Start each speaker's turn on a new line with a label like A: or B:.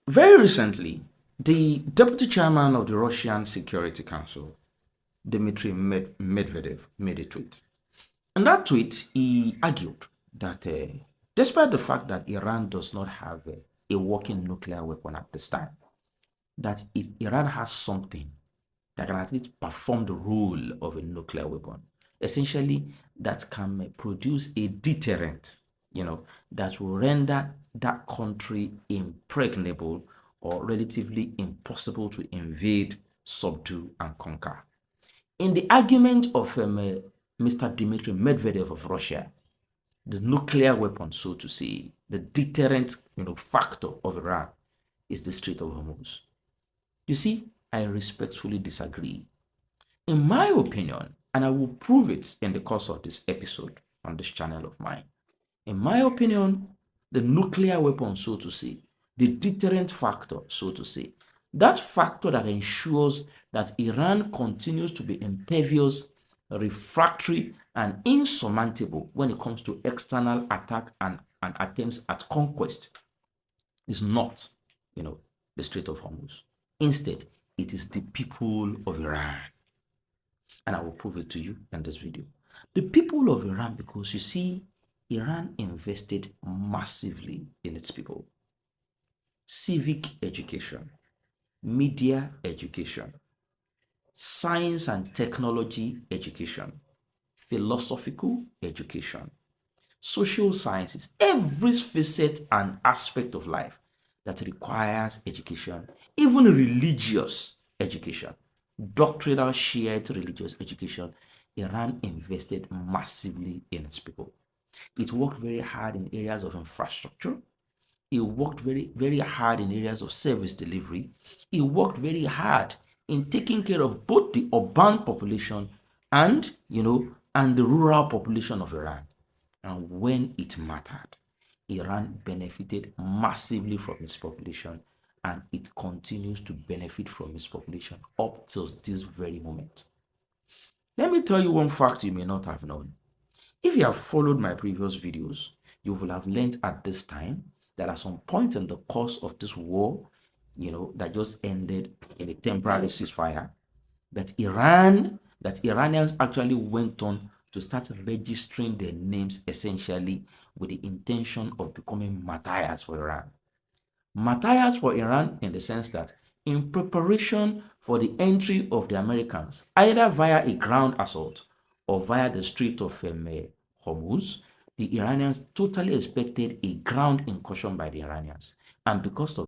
A: Very recently, the deputy chairman of the Russian Security Council, Dmitry Medvedev, made a tweet. In that tweet, he argued that despite the fact that Iran does not have a working nuclear weapon at this time, that if Iran has something that can at least perform the role of a nuclear weapon, essentially that can produce a deterrent, that will render that country impregnable or relatively impossible to invade, subdue, and conquer. In the argument of Mr. Dmitry Medvedev of Russia, the nuclear weapon, so to say, the deterrent factor of Iran is the Strait of Hormuz. You see, I respectfully disagree. In my opinion, and I will prove it in the course of this episode on this channel of mine, in my opinion, the nuclear weapon, so to say, the deterrent factor, so to say, that factor that ensures that Iran continues to be impervious, refractory, and insurmountable when it comes to external attack and attempts at conquest is not, the Strait of Hormuz. Instead, it is the people of Iran. And I will prove it to you in this video. The people of Iran, because you see, Iran invested massively in its people. Civic education, media education, science and technology education, philosophical education, social sciences, every facet and aspect of life that requires education, even religious education, doctrinal shared religious education. Iran invested massively in its people. It worked very hard in areas of infrastructure. It worked very, very hard in areas of service delivery. It worked very hard in taking care of both the urban population and, and the rural population of Iran. And when it mattered, Iran benefited massively from its population, and it continues to benefit from its population up till this very moment. Let me tell you one fact you may not have known. If you have followed my previous videos, you will have learned at this time that at some point in the course of this war, that just ended in a temporary ceasefire, that Iranians actually went on to start registering their names essentially with the intention of becoming martyrs for Iran. Martyrs for Iran in the sense that in preparation for the entry of the Americans, either via a ground assault or via the Strait of Hormuz, the Iranians totally expected a ground incursion by the Iranians. And because of